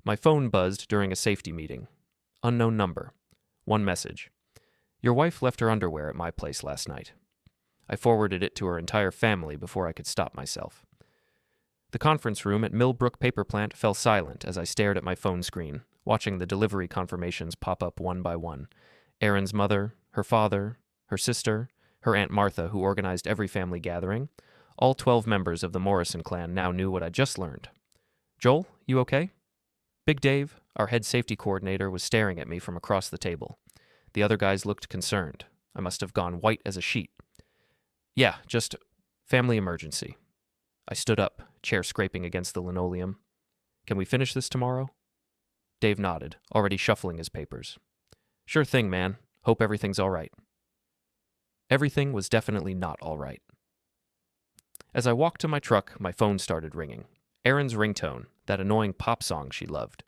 My phone buzzed during a safety meeting. Unknown number. One message. Your wife left her underwear at my place last night. I forwarded it to her entire family before I could stop myself. The conference room at Millbrook Paper Plant fell silent as I stared at my phone screen, watching the delivery confirmations pop up one by one. Erin's mother, her father, her sister, her Aunt Martha, who organized every family gathering. All 12 members of the Morrison clan now knew what I just learned. Joel, you okay? Big Dave, our head safety coordinator, was staring at me from across the table. The other guys looked concerned. I must have gone white as a sheet. Yeah, just family emergency. I stood up, chair scraping against the linoleum. Can we finish this tomorrow? Dave nodded, already shuffling his papers. Sure thing, man. Hope everything's all right. Everything was definitely not all right. As I walked to my truck, my phone started ringing. Erin's ringtone, that annoying pop song she loved.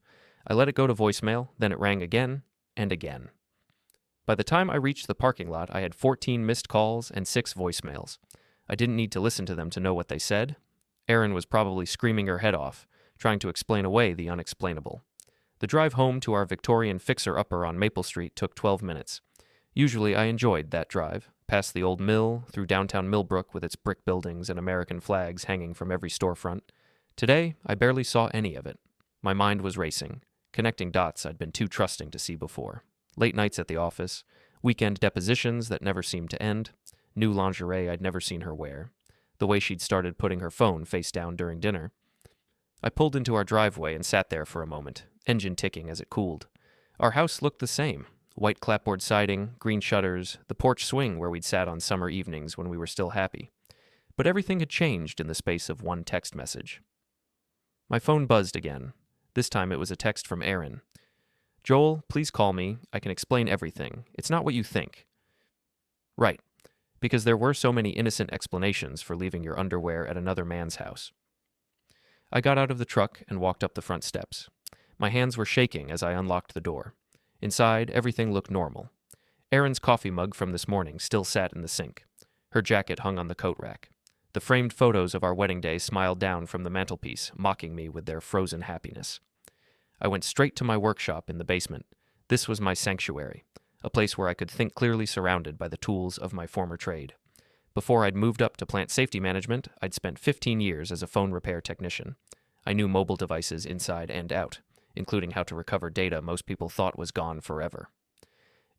I let it go to voicemail, then it rang again and again. By the time I reached the parking lot, I had 14 missed calls and 6 voicemails. I didn't need to listen to them to know what they said. Erin was probably screaming her head off, trying to explain away the unexplainable. The drive home to our Victorian fixer-upper on Maple Street took 12 minutes. Usually I enjoyed that drive, past the old mill, through downtown Millbrook with its brick buildings and American flags hanging from every storefront. Today, I barely saw any of it. My mind was racing, connecting dots I'd been too trusting to see before. Late nights at the office, weekend depositions that never seemed to end, new lingerie I'd never seen her wear, the way she'd started putting her phone face down during dinner. I pulled into our driveway and sat there for a moment, engine ticking as it cooled. Our house looked the same. White clapboard siding, green shutters, the porch swing where we'd sat on summer evenings when we were still happy. But everything had changed in the space of one text message. My phone buzzed again. This time it was a text from Erin. Joel, please call me. I can explain everything. It's not what you think. Right, because there were so many innocent explanations for leaving your underwear at another man's house. I got out of the truck and walked up the front steps. My hands were shaking as I unlocked the door. Inside, everything looked normal. Erin's coffee mug from this morning still sat in the sink. Her jacket hung on the coat rack. The framed photos of our wedding day smiled down from the mantelpiece, mocking me with their frozen happiness. I went straight to my workshop in the basement. This was my sanctuary, a place where I could think clearly surrounded by the tools of my former trade. Before I'd moved up to plant safety management, I'd spent 15 years as a phone repair technician. I knew mobile devices inside and out, including how to recover data most people thought was gone forever.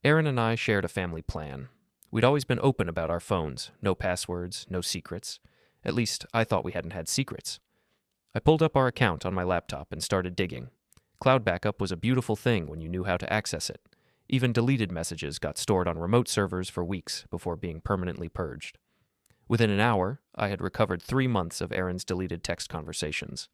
Erin and I shared a family plan. We'd always been open about our phones, no passwords, no secrets. At least, I thought we hadn't had secrets. I pulled up our account on my laptop and started digging. Cloud backup was a beautiful thing when you knew how to access it. Even deleted messages got stored on remote servers for weeks before being permanently purged. Within an hour, I had recovered 3 months of Erin's deleted text conversations.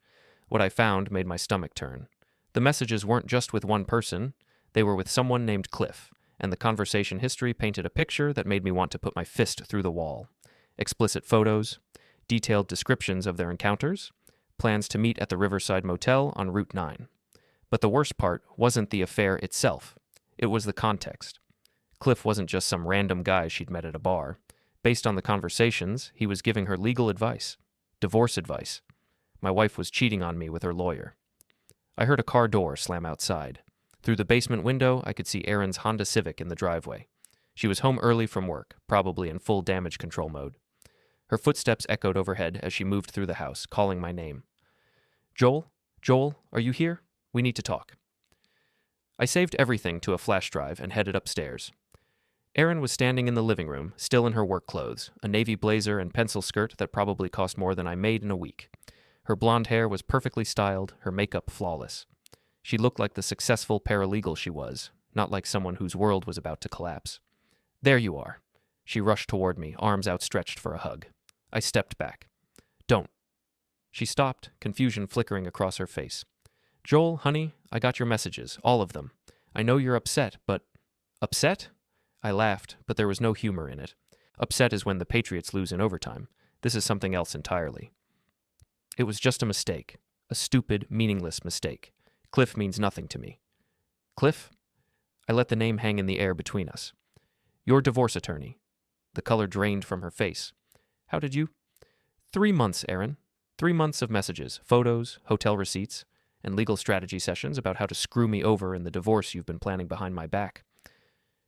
What I found made my stomach turn. The messages weren't just with one person, they were with someone named Cliff, and the conversation history painted a picture that made me want to put my fist through the wall. Explicit photos, detailed descriptions of their encounters, plans to meet at the Riverside Motel on Route 9. But the worst part wasn't the affair itself. It was the context. Cliff wasn't just some random guy she'd met at a bar. Based on the conversations, he was giving her legal advice. Divorce advice. My wife was cheating on me with her lawyer. I heard a car door slam outside. Through the basement window, I could see Erin's Honda Civic in the driveway. She was home early from work, probably in full damage control mode. Her footsteps echoed overhead as she moved through the house, calling my name. Joel? Joel, are you here? We need to talk. I saved everything to a flash drive and headed upstairs. Erin was standing in the living room, still in her work clothes, a navy blazer and pencil skirt that probably cost more than I made in a week. Her blonde hair was perfectly styled, her makeup flawless. She looked like the successful paralegal she was, not like someone whose world was about to collapse. There you are. She rushed toward me, arms outstretched for a hug. I stepped back. Don't. She stopped, confusion flickering across her face. Joel, honey, I got your messages, all of them. I know you're upset, but... Upset? I laughed, but there was no humor in it. Upset is when the Patriots lose in overtime. This is something else entirely. It was just a mistake. A stupid, meaningless mistake. Cliff means nothing to me. Cliff? I let the name hang in the air between us. Your divorce attorney. The color drained from her face. How did you? 3 months, Erin. 3 months of messages, photos, hotel receipts. and legal strategy sessions about how to screw me over in the divorce you've been planning behind my back.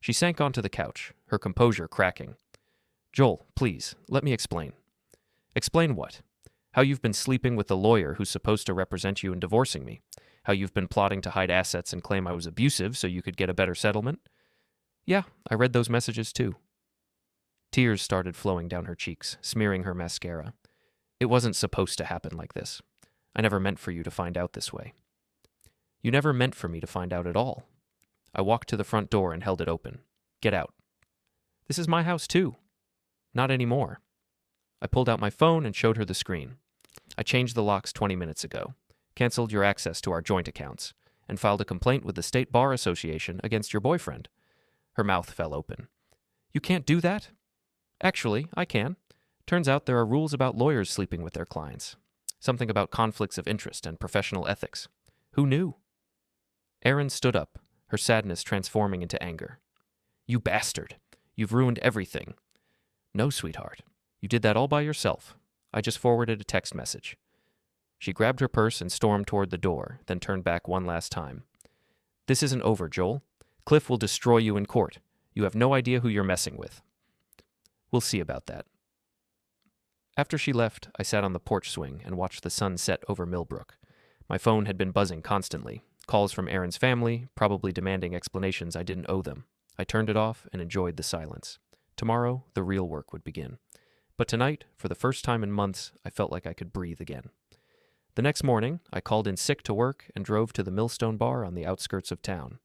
She sank onto the couch, her composure cracking. Joel, please, let me explain. Explain what? How you've been sleeping with the lawyer who's supposed to represent you in divorcing me. How you've been plotting to hide assets and claim I was abusive so you could get a better settlement. Yeah, I read those messages too. Tears started flowing down her cheeks, smearing her mascara. It wasn't supposed to happen like this. I never meant for you to find out this way. You never meant for me to find out at all. I walked to the front door and held it open. Get out. This is my house too. Not anymore. I pulled out my phone and showed her the screen. I changed the locks 20 minutes ago, canceled your access to our joint accounts, and filed a complaint with the State Bar Association against your boyfriend. Her mouth fell open. You can't do that? Actually, I can. Turns out there are rules about lawyers sleeping with their clients. Something about conflicts of interest and professional ethics. Who knew? Errand stood up, her sadness transforming into anger. You bastard. You've ruined everything. No, sweetheart. You did that all by yourself. I just forwarded a text message. She grabbed her purse and stormed toward the door, then turned back one last time. This isn't over, Joel. Cliff will destroy you in court. You have no idea who you're messing with. We'll see about that. After she left, I sat on the porch swing and watched the sun set over Millbrook. My phone had been buzzing constantly, calls from Aaron's family, probably demanding explanations I didn't owe them. I turned it off and enjoyed the silence. Tomorrow, the real work would begin. But tonight, for the first time in months, I felt like I could breathe again. The next morning, I called in sick to work and drove to the Millstone Bar on the outskirts of town.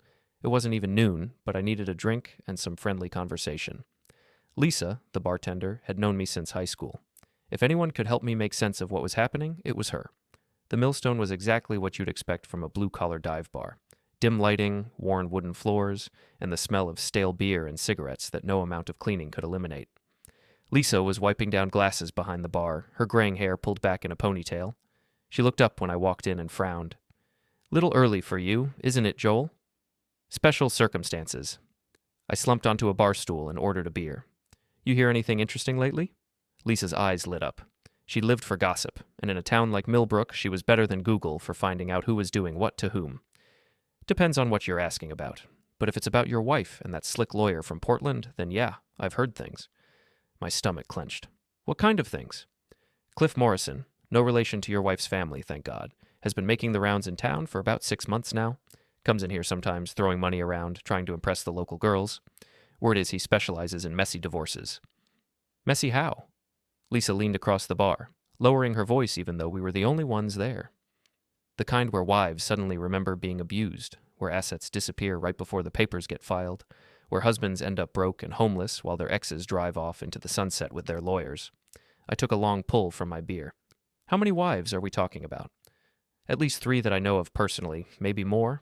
It wasn't even noon, but I needed a drink and some friendly conversation. Lisa, the bartender, had known me since high school. If anyone could help me make sense of what was happening, it was her. The Millstone was exactly what you'd expect from a blue-collar dive bar. Dim lighting, worn wooden floors, and the smell of stale beer and cigarettes that no amount of cleaning could eliminate. Lisa was wiping down glasses behind the bar, her graying hair pulled back in a ponytail. She looked up when I walked in and frowned. Little early for you, isn't it, Joel? Special circumstances. I slumped onto a bar stool and ordered a beer. You hear anything interesting lately? Lisa's eyes lit up. She lived for gossip, and in a town like Millbrook, she was better than Google for finding out who was doing what to whom. Depends on what you're asking about. But if it's about your wife and that slick lawyer from Portland, then yeah, I've heard things. My stomach clenched. What kind of things? Cliff Morrison, no relation to your wife's family, thank God, has been making the rounds in town for about 6 months now. Comes in here sometimes, throwing money around, trying to impress the local girls. Word is he specializes in messy divorces. Messy how? Lisa leaned across the bar, lowering her voice even though we were the only ones there. The kind where wives suddenly remember being abused, where assets disappear right before the papers get filed, where husbands end up broke and homeless while their exes drive off into the sunset with their lawyers. I took a long pull from my beer. How many wives are we talking about? At least 3 that I know of personally, maybe more.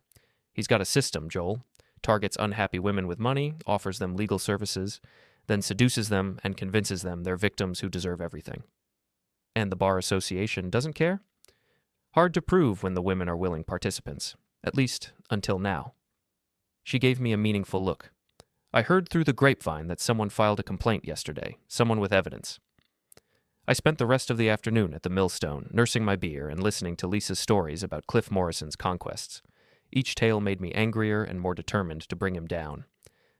He's got a system, Joel. Targets unhappy women with money, offers them legal services, then seduces them and convinces them they're victims who deserve everything. And the Bar Association doesn't care? Hard to prove when the women are willing participants, at least until now. She gave me a meaningful look. I heard through the grapevine that someone filed a complaint yesterday, someone with evidence. I spent the rest of the afternoon at the Millstone, nursing my beer and listening to Lisa's stories about Cliff Morrison's conquests. Each tale made me angrier and more determined to bring him down.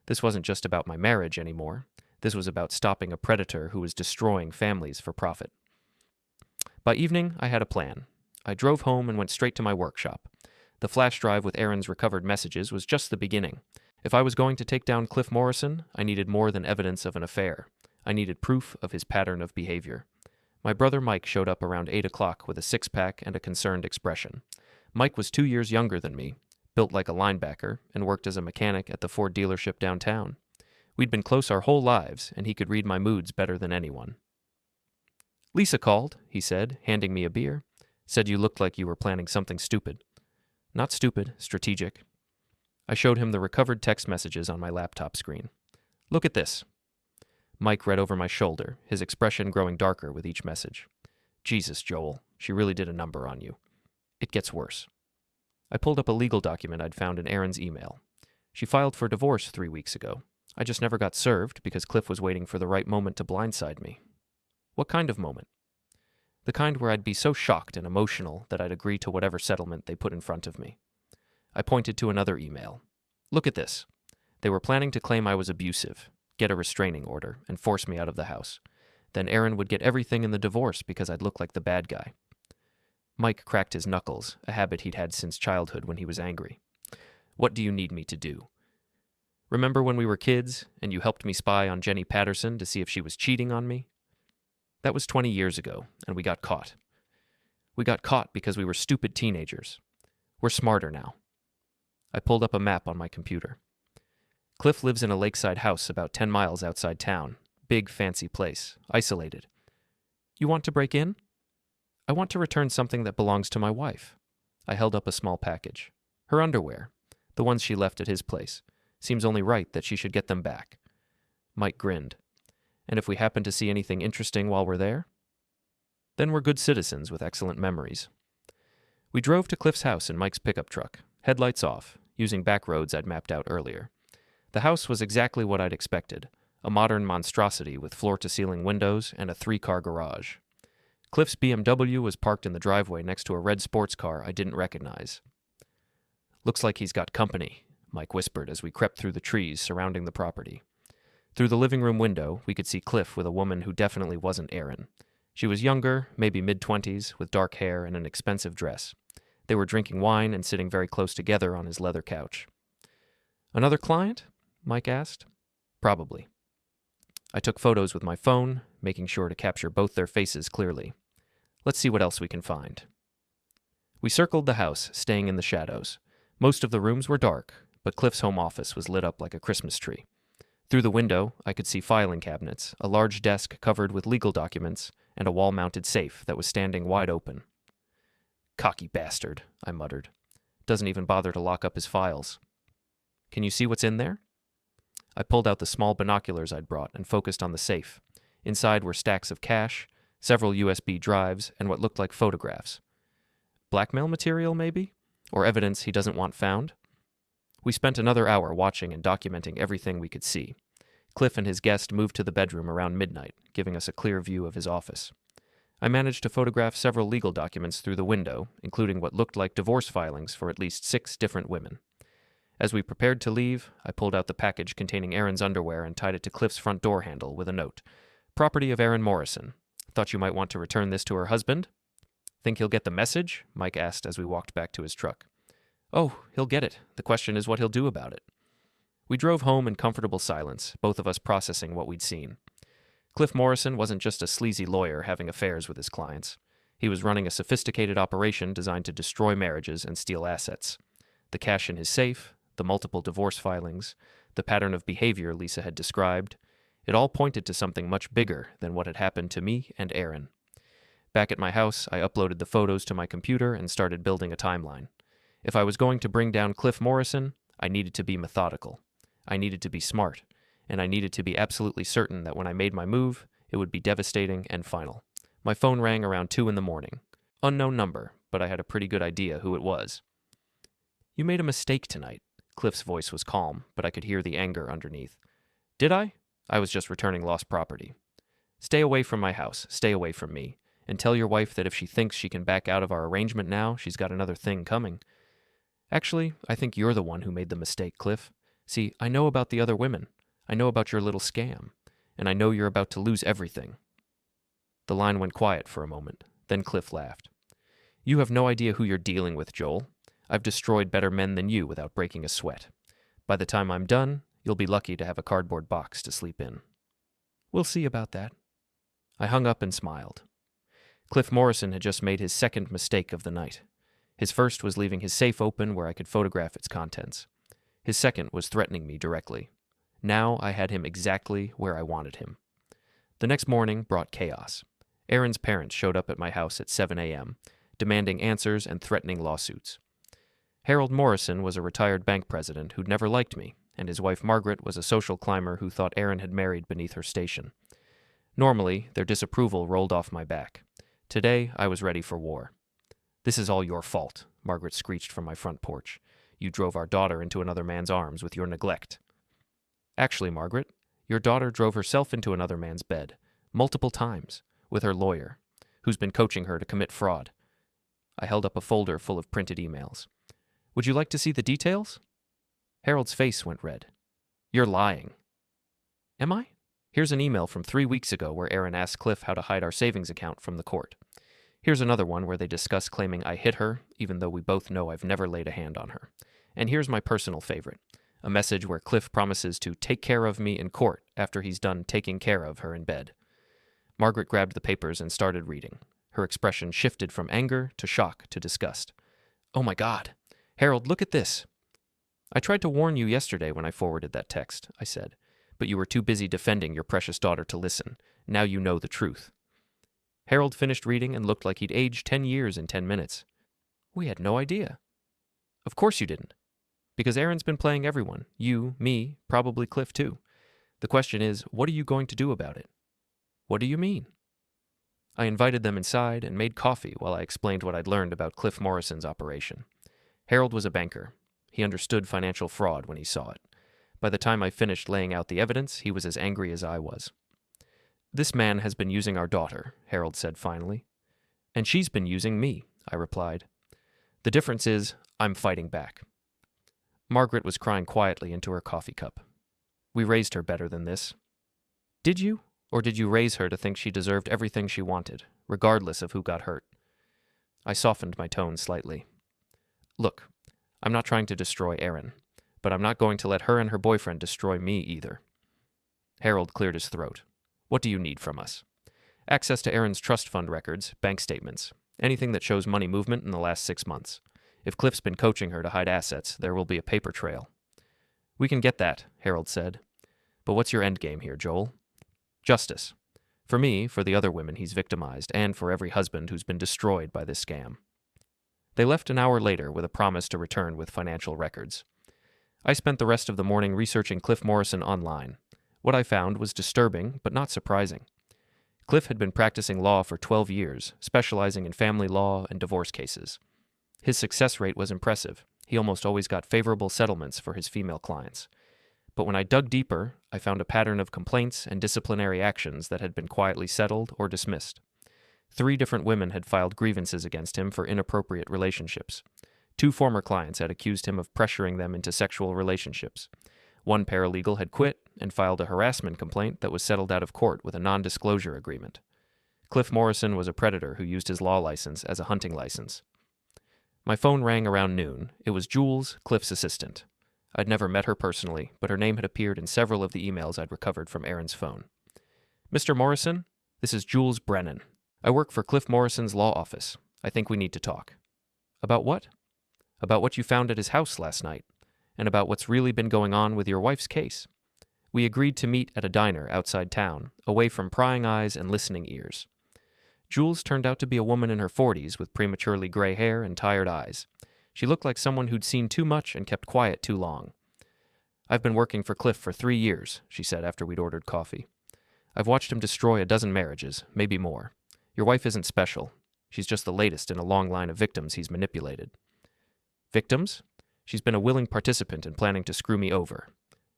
This wasn't just about my marriage anymore. This was about stopping a predator who was destroying families for profit. By evening, I had a plan. I drove home and went straight to my workshop. The flash drive with Aaron's recovered messages was just the beginning. If I was going to take down Cliff Morrison, I needed more than evidence of an affair. I needed proof of his pattern of behavior. My brother Mike showed up around 8 o'clock with a six-pack and a concerned expression. Mike was 2 years younger than me, built like a linebacker, and worked as a mechanic at the Ford dealership downtown. We'd been close our whole lives, and he could read my moods better than anyone. Lisa called, he said, handing me a beer. Said you looked like you were planning something stupid. Not stupid, strategic. I showed him the recovered text messages on my laptop screen. Look at this. Mike read over my shoulder, his expression growing darker with each message. Jesus, Joel, she really did a number on you. It gets worse. I pulled up a legal document I'd found in Erin's email. She filed for divorce 3 weeks ago. I just never got served because Cliff was waiting for the right moment to blindside me. What kind of moment? The kind where I'd be so shocked and emotional that I'd agree to whatever settlement they put in front of me. I pointed to another email. Look at this. They were planning to claim I was abusive, get a restraining order, and force me out of the house. Then Errand would get everything in the divorce because I'd look like the bad guy. Mike cracked his knuckles, a habit he'd had since childhood when he was angry. What do you need me to do? Remember when we were kids, and you helped me spy on Jenny Patterson to see if she was cheating on me? That was 20 years ago, and we got caught. We got caught because we were stupid teenagers. We're smarter now. I pulled up a map on my computer. Cliff lives in a lakeside house about 10 miles outside town. Big, fancy place. Isolated. You want to break in? I want to return something that belongs to my wife. I held up a small package. Her underwear. The ones she left at his place. Seems only right that she should get them back. Mike grinned. And if we happen to see anything interesting while we're there? Then we're good citizens with excellent memories. We drove to Cliff's house in Mike's pickup truck, headlights off, using back roads I'd mapped out earlier. The house was exactly what I'd expected, a modern monstrosity with floor-to-ceiling windows and a 3-car garage. Cliff's BMW was parked in the driveway next to a red sports car I didn't recognize. Looks like he's got company, Mike whispered as we crept through the trees surrounding the property. Through the living room window, we could see Cliff with a woman who definitely wasn't Erin. She was younger, maybe mid-20s, with dark hair and an expensive dress. They were drinking wine and sitting very close together on his leather couch. Another client? Mike asked. Probably. I took photos with my phone, making sure to capture both their faces clearly. Let's see what else we can find. We circled the house, staying in the shadows. Most of the rooms were dark, but Cliff's home office was lit up like a Christmas tree. Through the window, I could see filing cabinets, a large desk covered with legal documents, and a wall-mounted safe that was standing wide open. Cocky bastard, I muttered. Doesn't even bother to lock up his files. Can you see what's in there? I pulled out the small binoculars I'd brought and focused on the safe. Inside were stacks of cash, several USB drives, and what looked like photographs. Blackmail material, maybe? Or evidence he doesn't want found? We spent another hour watching and documenting everything we could see. Cliff and his guest moved to the bedroom around midnight, giving us a clear view of his office. I managed to photograph several legal documents through the window, including what looked like divorce filings for at least 6 different women. As we prepared to leave, I pulled out the package containing Erin's underwear and tied it to Cliff's front door handle with a note. Property of Errand Morrison. Thought you might want to return this to her husband? Think he'll get the message? Mike asked as we walked back to his truck. Oh, he'll get it. The question is what he'll do about it. We drove home in comfortable silence, both of us processing what we'd seen. Cliff Morrison wasn't just a sleazy lawyer having affairs with his clients. He was running a sophisticated operation designed to destroy marriages and steal assets. The cash in his safe, the multiple divorce filings, the pattern of behavior Lisa had described, it all pointed to something much bigger than what had happened to me and Erin. Back at my house, I uploaded the photos to my computer and started building a timeline. If I was going to bring down Cliff Morrison, I needed to be methodical. I needed to be smart, and I needed to be absolutely certain that when I made my move, it would be devastating and final. My phone rang around 2 a.m. Unknown number, but I had a pretty good idea who it was. You made a mistake tonight. Cliff's voice was calm, but I could hear the anger underneath. Did I? I was just returning lost property. Stay away from my house, stay away from me, and tell your wife that if she thinks she can back out of our arrangement now, she's got another thing coming. Actually, I think you're the one who made the mistake, Cliff. See, I know about the other women. I know about your little scam, and I know you're about to lose everything. The line went quiet for a moment, then Cliff laughed. You have no idea who you're dealing with, Joel. I've destroyed better men than you without breaking a sweat. By the time I'm done, you'll be lucky to have a cardboard box to sleep in. We'll see about that. I hung up and smiled. Cliff Morrison had just made his second mistake of the night. His first was leaving his safe open where I could photograph its contents. His second was threatening me directly. Now I had him exactly where I wanted him. The next morning brought chaos. Erin's parents showed up at my house at 7 a.m., demanding answers and threatening lawsuits. Harold Morrison was a retired bank president who'd never liked me, and his wife Margaret was a social climber who thought Erin had married beneath her station. Normally, their disapproval rolled off my back. Today, I was ready for war. This is all your fault, Margaret screeched from my front porch. You drove our daughter into another man's arms with your neglect. Actually, Margaret, your daughter drove herself into another man's bed, multiple times, with her lawyer, who's been coaching her to commit fraud. I held up a folder full of printed emails. Would you like to see the details? Harold's face went red. You're lying. Am I? Here's an email from 3 weeks ago where Errand asked Cliff how to hide our savings account from the court. Here's another one where they discuss claiming I hit her, even though we both know I've never laid a hand on her. And here's my personal favorite, a message where Cliff promises to take care of me in court after he's done taking care of her in bed. Margaret grabbed the papers and started reading. Her expression shifted from anger to shock to disgust. Oh my God. Harold, look at this. I tried to warn you yesterday when I forwarded that text, I said, but you were too busy defending your precious daughter to listen. Now you know the truth. Harold finished reading and looked like he'd aged 10 years in 10 minutes. We had no idea. Of course you didn't. Because Aaron's been playing everyone. You, me, probably Cliff too. The question is, what are you going to do about it? What do you mean? I invited them inside and made coffee while I explained what I'd learned about Cliff Morrison's operation. Harold was a banker. He understood financial fraud when he saw it. By the time I finished laying out the evidence, he was as angry as I was. This man has been using our daughter, Harold said finally. And she's been using me, I replied. The difference is, I'm fighting back. Margaret was crying quietly into her coffee cup. We raised her better than this. Did you? Or did you raise her to think she deserved everything she wanted, regardless of who got hurt? I softened my tone slightly. Look, I'm not trying to destroy Erin, but I'm not going to let her and her boyfriend destroy me either. Harold cleared his throat. What do you need from us? Access to Erin's trust fund records, bank statements, anything that shows money movement in the last 6 months. If Cliff's been coaching her to hide assets, there will be a paper trail. We can get that, Harold said. But what's your end game here, Joel? Justice. For me, for the other women he's victimized, and for every husband who's been destroyed by this scam. They left an hour later with a promise to return with financial records. I spent the rest of the morning researching Cliff Morrison online. What I found was disturbing, but not surprising. Cliff had been practicing law for 12 years, specializing in family law and divorce cases. His success rate was impressive. He almost always got favorable settlements for his female clients. But when I dug deeper, I found a pattern of complaints and disciplinary actions that had been quietly settled or dismissed. 3 different women had filed grievances against him for inappropriate relationships. 2 former clients had accused him of pressuring them into sexual relationships. 1 paralegal had quit and filed a harassment complaint that was settled out of court with a non-disclosure agreement. Cliff Morrison was a predator who used his law license as a hunting license. My phone rang around noon. It was Jules, Cliff's assistant. I'd never met her personally, but her name had appeared in several of the emails I'd recovered from Erin's phone. Mr. Morrison, this is Jules Brennan. I work for Cliff Morrison's law office. I think we need to talk. About what? About what you found at his house last night, and about what's really been going on with your wife's case. We agreed to meet at a diner outside town, away from prying eyes and listening ears. Jules turned out to be a woman in her 40s with prematurely gray hair and tired eyes. She looked like someone who'd seen too much and kept quiet too long. I've been working for Cliff for 3 years, she said after we'd ordered coffee. I've watched him destroy a dozen marriages, maybe more. Your wife isn't special. She's just the latest in a long line of victims he's manipulated. Victims? She's been a willing participant in planning to screw me over.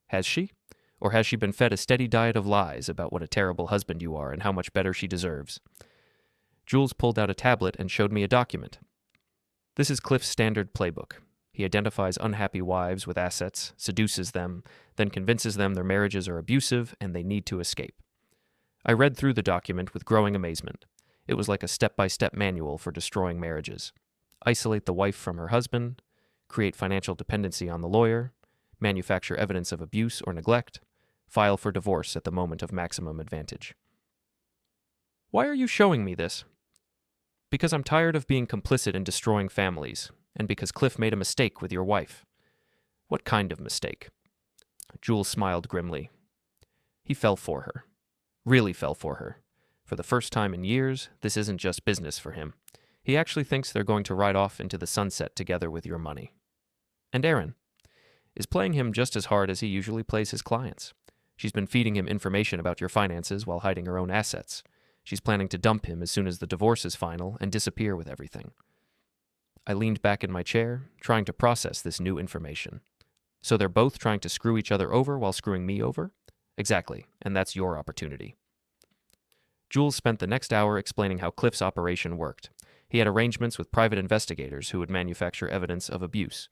Has she? Or has she been fed a steady diet of lies about what a terrible husband you are and how much better she deserves? Jules pulled out a tablet and showed me a document. This is Cliff's standard playbook. He identifies unhappy wives with assets, seduces them, then convinces them their marriages are abusive and they need to escape. I read through the document with growing amazement. It was like a step-by-step manual for destroying marriages. Isolate the wife from her husband, create financial dependency on the lawyer, manufacture evidence of abuse or neglect, file for divorce at the moment of maximum advantage. Why are you showing me this? Because I'm tired of being complicit in destroying families, and because Cliff made a mistake with your wife. What kind of mistake? Jules smiled grimly. He fell for her. Really fell for her. For the first time in years, this isn't just business for him. He actually thinks they're going to ride off into the sunset together with your money. And Erin is playing him just as hard as he usually plays his clients. She's been feeding him information about your finances while hiding her own assets. She's planning to dump him as soon as the divorce is final and disappear with everything. I leaned back in my chair, trying to process this new information. So they're both trying to screw each other over while screwing me over? Exactly, and that's your opportunity. Jules spent the next hour explaining how Cliff's operation worked. He had arrangements with private investigators who would manufacture evidence of abuse.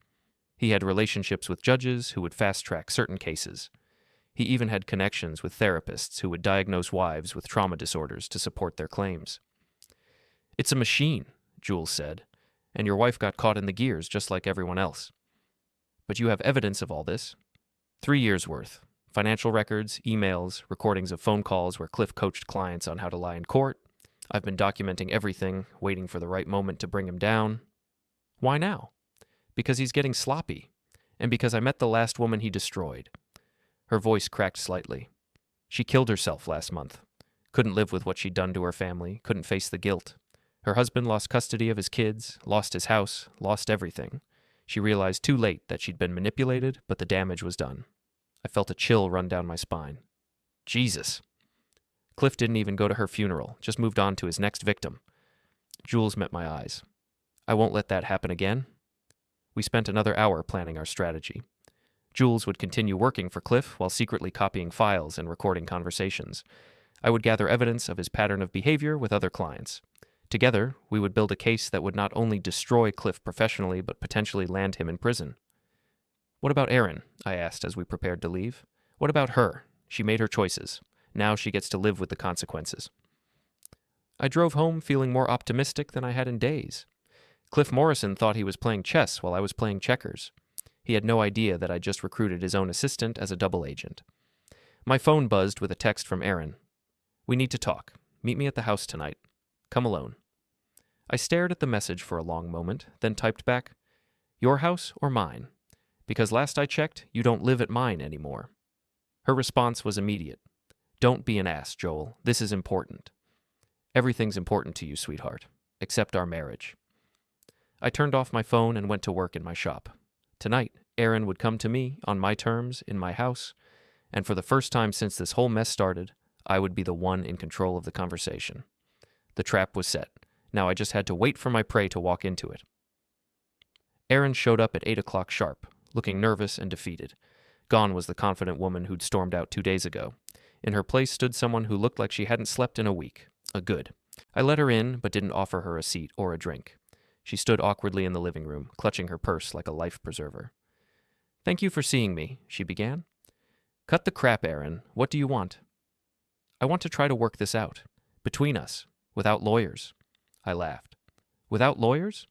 He had relationships with judges who would fast-track certain cases. He even had connections with therapists who would diagnose wives with trauma disorders to support their claims. "It's a machine," Jules said, "and your wife got caught in the gears just like everyone else. But you have evidence of all this. 3 years' worth. Financial records, emails, recordings of phone calls where Cliff coached clients on how to lie in court. I've been documenting everything, waiting for the right moment to bring him down. Why now? Because he's getting sloppy, and because I met the last woman he destroyed." Her voice cracked slightly. "She killed herself last month. Couldn't live with what she'd done to her family, couldn't face the guilt. Her husband lost custody of his kids, lost his house, lost everything. She realized too late that she'd been manipulated, but the damage was done. I felt a chill run down my spine. Jesus. Cliff didn't even go to her funeral, just moved on to his next victim." Jules met my eyes. "I won't let that happen again." We spent another hour planning our strategy. Jules would continue working for Cliff while secretly copying files and recording conversations. I would gather evidence of his pattern of behavior with other clients. Together, we would build a case that would not only destroy Cliff professionally, but potentially land him in prison. "What about Erin?" I asked as we prepared to leave. "What about her? She made her choices. Now she gets to live with the consequences." I drove home feeling more optimistic than I had in days. Cliff Morrison thought he was playing chess while I was playing checkers. He had no idea that I just recruited his own assistant as a double agent. My phone buzzed with a text from Erin. "We need to talk. Meet me at the house tonight. Come alone." I stared at the message for a long moment, then typed back, "Your house or mine? Because last I checked, you don't live at mine anymore." Her response was immediate. "Don't be an ass, Joel. This is important." "Everything's important to you, sweetheart, except our marriage." I turned off my phone and went to work in my shop. Tonight, Erin would come to me, on my terms, in my house, and for the first time since this whole mess started, I would be the one in control of the conversation. The trap was set. Now I just had to wait for my prey to walk into it. Erin showed up at 8 o'clock sharp, looking nervous and defeated. Gone was the confident woman who'd stormed out 2 days ago. In her place stood someone who looked like she hadn't slept in a week. A good. I let her in, but didn't offer her a seat or a drink. She stood awkwardly in the living room, clutching her purse like a life preserver. "Thank you for seeing me," she began. "Cut the crap, Erin. What do you want?" "I want to try to work this out. Between us. Without lawyers." I laughed. "Without lawyers?"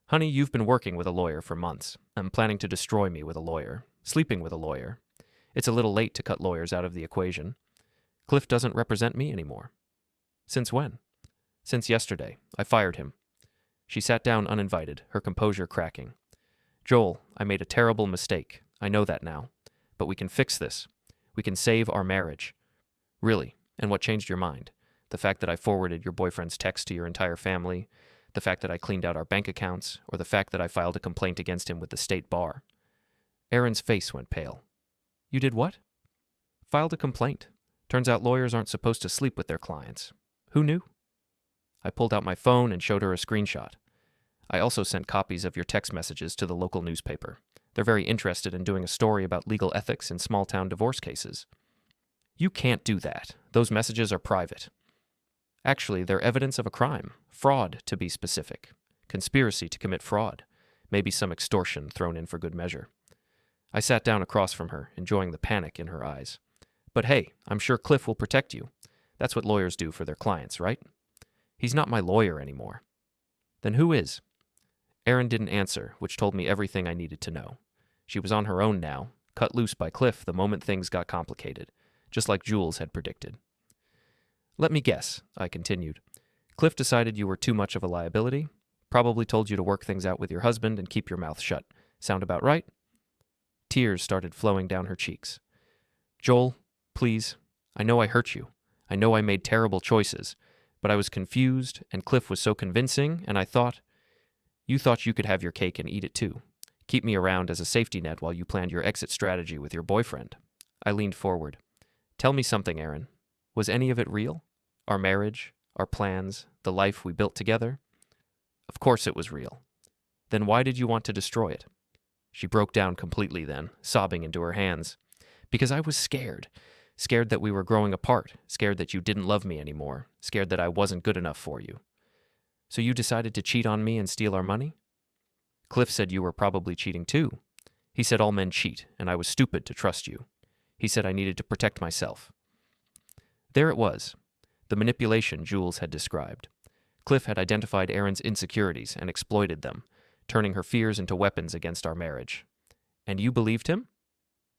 "Honey, you've been working with a lawyer for months. I'm planning to destroy me with a lawyer. Sleeping with a lawyer. It's a little late to cut lawyers out of the equation. Cliff doesn't represent me anymore." "Since when?" "Since yesterday. I fired him." She sat down uninvited, her composure cracking. "Joel, I made a terrible mistake. I know that now. But we can fix this. We can save our marriage." "Really? And what changed your mind? The fact that I forwarded your boyfriend's text to your entire family? The fact that I cleaned out our bank accounts? Or the fact that I filed a complaint against him with the state bar?" Erin's face went pale. "You did what?" "Filed a complaint. Turns out lawyers aren't supposed to sleep with their clients. Who knew?" I pulled out my phone and showed her a screenshot. "I also sent copies of your text messages to the local newspaper. They're very interested in doing a story about legal ethics in small-town divorce cases." "You can't do that. Those messages are private." "Actually, they're evidence of a crime. Fraud, to be specific. Conspiracy to commit fraud. Maybe some extortion thrown in for good measure." I sat down across from her, enjoying the panic in her eyes. "But hey, I'm sure Cliff will protect you. That's what lawyers do for their clients, right?" "He's not my lawyer anymore." "Then who is?" Erin didn't answer, which told me everything I needed to know. She was on her own now, cut loose by Cliff the moment things got complicated, just like Jules had predicted. "Let me guess," I continued. "Cliff decided you were too much of a liability, probably told you to work things out with your husband and keep your mouth shut. Sound about right?" Tears started flowing down her cheeks. "Joel, please, I know I hurt you. I know I made terrible choices, but I was confused, and Cliff was so convincing, and I thought, you thought you could have your cake and eat it too. Keep me around as a safety net while you planned your exit strategy with your boyfriend." I leaned forward. "Tell me something, Erin. Was any of it real? Our marriage, our plans, the life we built together?" "Of course it was real." "Then why did you want to destroy it?" She broke down completely then, sobbing into her hands. "Because I was scared. Scared that we were growing apart, scared that you didn't love me anymore, scared that I wasn't good enough for you. So you decided to cheat on me and steal our money? Cliff said you were probably cheating too. He said all men cheat, and I was stupid to trust you. He said I needed to protect myself. There it was, the manipulation Jules had described. Cliff had identified Erin's insecurities and exploited them, turning her fears into weapons against our marriage. And you believed him?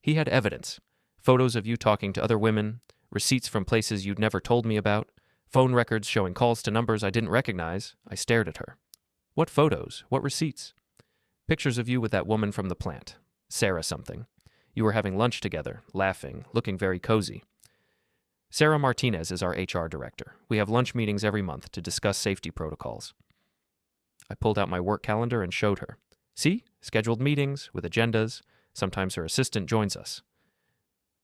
He had evidence. Photos of you talking to other women, receipts from places you'd never told me about, phone records showing calls to numbers I didn't recognize. I stared at her. What photos? What receipts? Pictures of you with that woman from the plant, Sarah something. You were having lunch together, laughing, looking very cozy. Sarah Martinez is our HR director. We have lunch meetings every month to discuss safety protocols. I pulled out my work calendar and showed her. See? Scheduled meetings, with agendas. Sometimes her assistant joins us.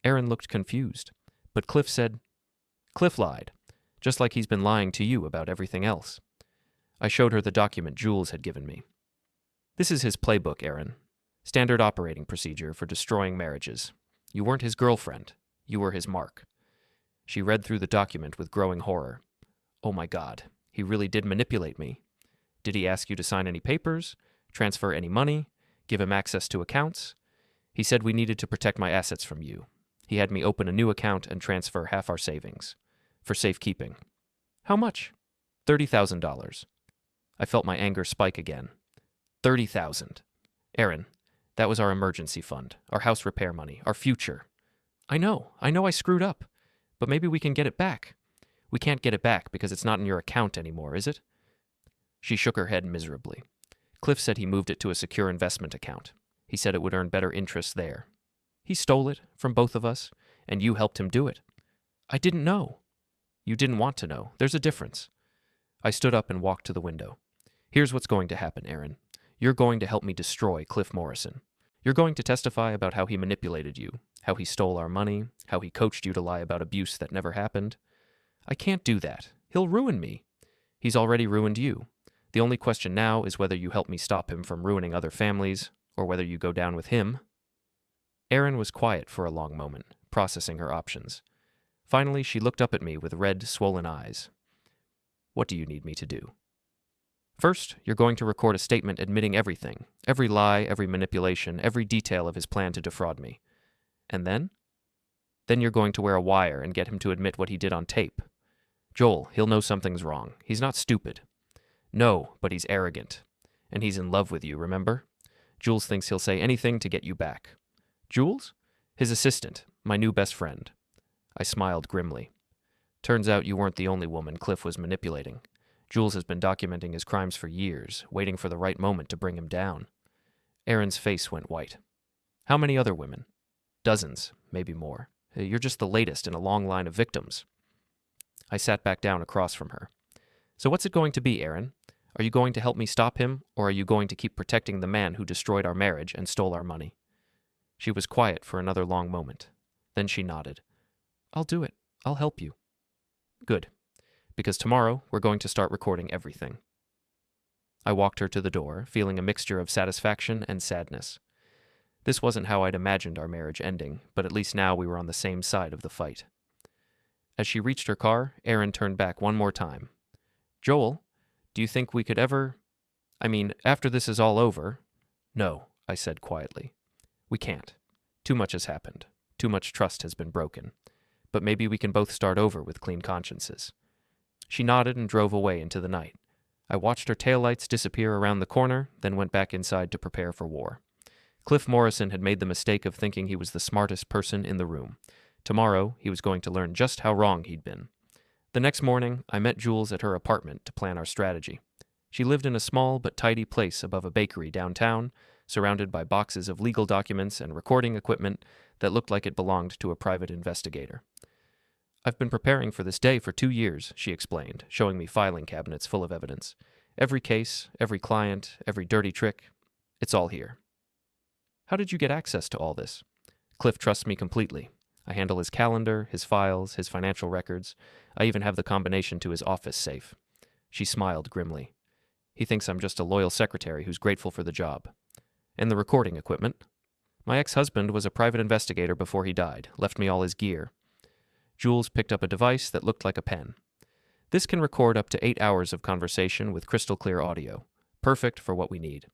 Erin looked confused, but Cliff said, Cliff lied, just like he's been lying to you about everything else. I showed her the document Jules had given me. This is his playbook, Erin. Standard operating procedure for destroying marriages. You weren't his girlfriend. You were his mark. She read through the document with growing horror. Oh my God, he really did manipulate me. Did he ask you to sign any papers, transfer any money, give him access to accounts? He said we needed to protect my assets from you. He had me open a new account and transfer half our savings. For safekeeping. How much? $30,000. I felt my anger spike again. $30,000. Erin, that was our emergency fund, our house repair money, our future. I know I screwed up. But maybe we can get it back. We can't get it back because it's not in your account anymore, is it? She shook her head miserably. Cliff said he moved it to a secure investment account. He said it would earn better interest there. He stole it from both of us, and you helped him do it. I didn't know. You didn't want to know. There's a difference. I stood up and walked to the window. Here's what's going to happen, Erin. You're going to help me destroy Cliff Morrison. You're going to testify about how he manipulated you, how he stole our money, how he coached you to lie about abuse that never happened. I can't do that. He'll ruin me. He's already ruined you. The only question now is whether you help me stop him from ruining other families, or whether you go down with him. Erin was quiet for a long moment, processing her options. Finally, she looked up at me with red, swollen eyes. What do you need me to do? First, you're going to record a statement admitting everything, every lie, every manipulation, every detail of his plan to defraud me. And then? Then you're going to wear a wire and get him to admit what he did on tape. Joel, he'll know something's wrong. He's not stupid. No, but he's arrogant. And he's in love with you, remember? Jules thinks he'll say anything to get you back. Jules? His assistant, my new best friend. I smiled grimly. Turns out you weren't the only woman Cliff was manipulating. Jules has been documenting his crimes for years, waiting for the right moment to bring him down. Erin's face went white. How many other women? Dozens, maybe more. You're just the latest in a long line of victims. I sat back down across from her. So what's it going to be, Erin? Are you going to help me stop him, or are you going to keep protecting the man who destroyed our marriage and stole our money? She was quiet for another long moment. Then she nodded. I'll do it. I'll help you. Good. Because tomorrow we're going to start recording everything. I walked her to the door, feeling a mixture of satisfaction and sadness. This wasn't how I'd imagined our marriage ending, but at least now we were on the same side of the fight. As she reached her car, Erin turned back one more time. Joel, do you think we could ever... after this is all over... No, I said quietly. We can't. Too much has happened. Too much trust has been broken. But maybe we can both start over with clean consciences. She nodded and drove away into the night. I watched her taillights disappear around the corner, then went back inside to prepare for war. Cliff Morrison had made the mistake of thinking he was the smartest person in the room. Tomorrow, he was going to learn just how wrong he'd been. The next morning, I met Jules at her apartment to plan our strategy. She lived in a small but tidy place above a bakery downtown, surrounded by boxes of legal documents and recording equipment that looked like it belonged to a private investigator. I've been preparing for this day for 2 years, she explained, showing me filing cabinets full of evidence. Every case, every client, every dirty trick, it's all here. How did you get access to all this? Cliff trusts me completely. I handle his calendar, his files, his financial records. I even have the combination to his office safe. She smiled grimly. He thinks I'm just a loyal secretary who's grateful for the job. And the recording equipment? My ex-husband was a private investigator before he died, left me all his gear. Jules picked up a device that looked like a pen. This can record up to 8 hours of conversation with crystal clear audio. Perfect for what we need.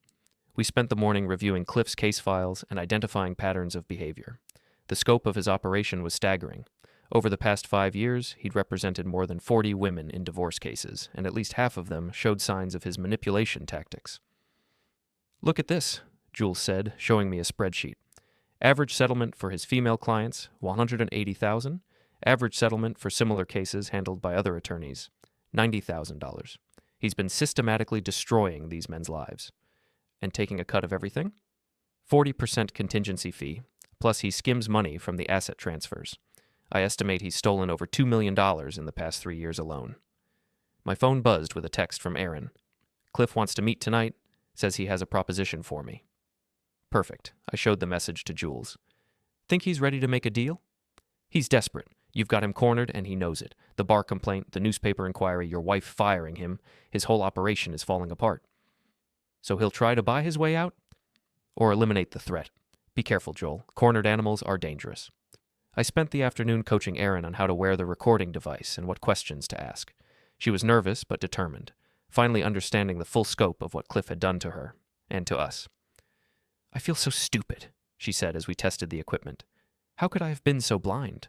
We spent the morning reviewing Cliff's case files and identifying patterns of behavior. The scope of his operation was staggering. Over the past 5 years, he'd represented more than 40 women in divorce cases, and at least half of them showed signs of his manipulation tactics. "Look at this," Jules said, showing me a spreadsheet. Average settlement for his female clients, $180,000. Average settlement for similar cases handled by other attorneys, $90,000. He's been systematically destroying these men's lives. And taking a cut of everything? 40% contingency fee, plus he skims money from the asset transfers. I estimate he's stolen over $2 million in the past 3 years alone. My phone buzzed with a text from Aaron. "Cliff wants to meet tonight, says he has a proposition for me." Perfect. I showed the message to Jules. "Think he's ready to make a deal?" "He's desperate. You've got him cornered, and he knows it. The bar complaint, the newspaper inquiry, your wife firing him, his whole operation is falling apart. So he'll try to buy his way out? Or eliminate the threat. Be careful, Joel. Cornered animals are dangerous." I spent the afternoon coaching Erin on how to wear the recording device and what questions to ask. She was nervous but determined, finally understanding the full scope of what Cliff had done to her, and to us. "I feel so stupid," she said as we tested the equipment. "How could I have been so blind?"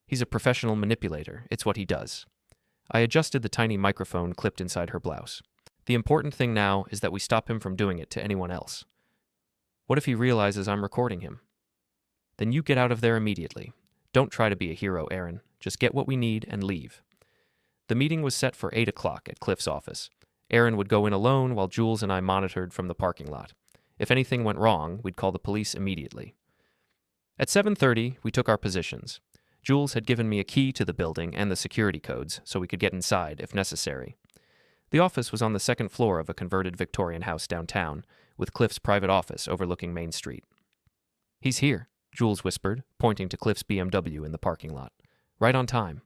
"He's a professional manipulator. It's what he does." I adjusted the tiny microphone clipped inside her blouse. "The important thing now is that we stop him from doing it to anyone else. What if he realizes I'm recording him?" "Then you get out of there immediately. Don't try to be a hero, Aaron. Just get what we need and leave." The meeting was set for 8 o'clock at Cliff's office. Aaron would go in alone while Jules and I monitored from the parking lot. If anything went wrong, we'd call the police immediately. At 7:30, we took our positions. Jules had given me a key to the building and the security codes so we could get inside if necessary. The office was on the second floor of a converted Victorian house downtown, with Cliff's private office overlooking Main Street. "He's here," Jules whispered, pointing to Cliff's BMW in the parking lot. "Right on time."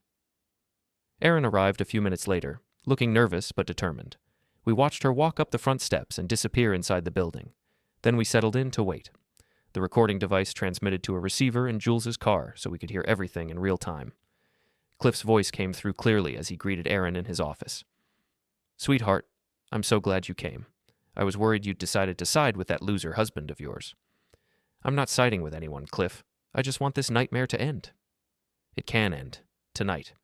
Aaron arrived a few minutes later, looking nervous but determined. We watched her walk up the front steps and disappear inside the building. Then we settled in to wait. The recording device transmitted to a receiver in Jules's car so we could hear everything in real time. Cliff's voice came through clearly as he greeted Aaron in his office. "Sweetheart, I'm so glad you came. I was worried you'd decided to side with that loser husband of yours." "I'm not siding with anyone, Cliff. I just want this nightmare to end." "It can end. Tonight.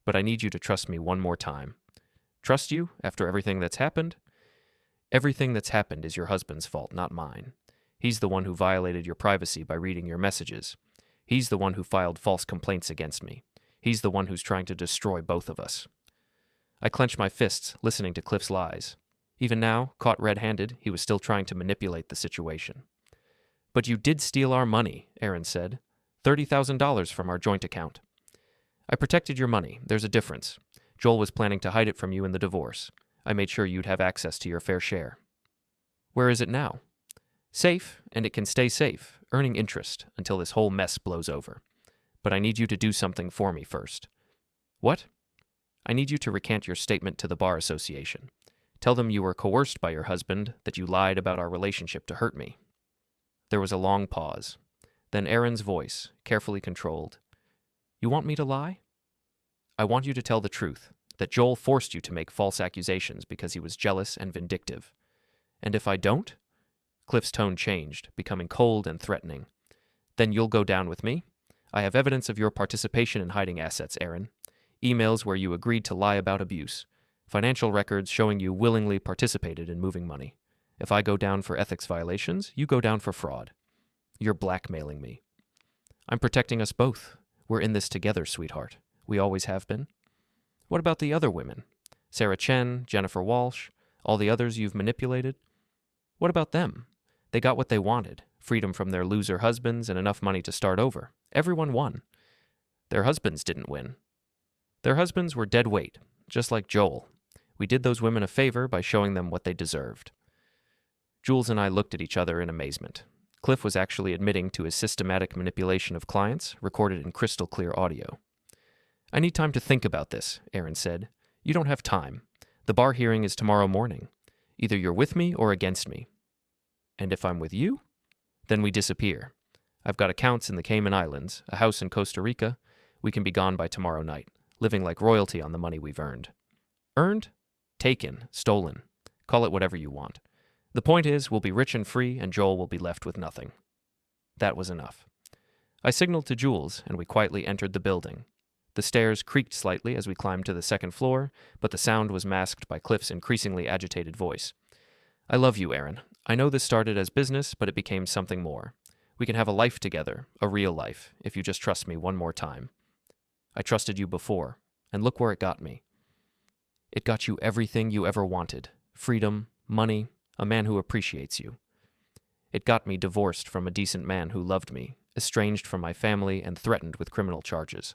But I need you to trust me one more time." "Trust you after everything that's happened?" "Everything that's happened is your husband's fault, not mine. He's the one who violated your privacy by reading your messages. He's the one who filed false complaints against me. He's the one who's trying to destroy both of us." I clenched my fists, listening to Cliff's lies. Even now, caught red-handed, he was still trying to manipulate the situation. "But you did steal our money," Aaron said. $30,000 from our joint account." "I protected your money. There's a difference. Joel was planning to hide it from you in the divorce. I made sure you'd have access to your fair share." "Where is it now?" "Safe, and it can stay safe, earning interest until this whole mess blows over. But I need you to do something for me first." "What?" "I need you to recant your statement to the Bar Association. Tell them you were coerced by your husband, that you lied about our relationship to hurt me." There was a long pause. Then Aaron's voice, carefully controlled. "You want me to lie?" "I want you to tell the truth, that Joel forced you to make false accusations because he was jealous and vindictive. And if I don't?" Cliff's tone changed, becoming cold and threatening. "Then you'll go down with me? I have evidence of your participation in hiding assets, Aaron. Emails where you agreed to lie about abuse. Financial records showing you willingly participated in moving money. If I go down for ethics violations, you go down for fraud. You're blackmailing me." "I'm protecting us both. We're in this together, sweetheart. We always have been." "What about the other women? Sarah Chen, Jennifer Walsh, all the others you've manipulated? What about them? They got what they wanted, freedom from their loser husbands and enough money to start over. Everyone won. Their husbands didn't win. Their husbands were dead weight, just like Joel. We did those women a favor by showing them what they deserved." Jules and I looked at each other in amazement. Cliff was actually admitting to his systematic manipulation of clients, recorded in crystal clear audio. "I need time to think about this," Aaron said. "You don't have time. The bar hearing is tomorrow morning. Either you're with me or against me." "And if I'm with you?" "Then we disappear. I've got accounts in the Cayman Islands, a house in Costa Rica. We can be gone by tomorrow night, living like royalty on the money we've earned. Earned? Taken, stolen. Call it whatever you want. The point is, we'll be rich and free, and Joel will be left with nothing. That was enough. I signaled to Jules, and we quietly entered the building. The stairs creaked slightly as we climbed to the second floor, but the sound was masked by Cliff's increasingly agitated voice. I love you, Aaron. I know this started as business, but it became something more. We can have a life together, a real life, if you just trust me one more time. I trusted you before, and look where it got me. It got you everything you ever wanted. Freedom, money, a man who appreciates you. It got me divorced from a decent man who loved me, estranged from my family, and threatened with criminal charges.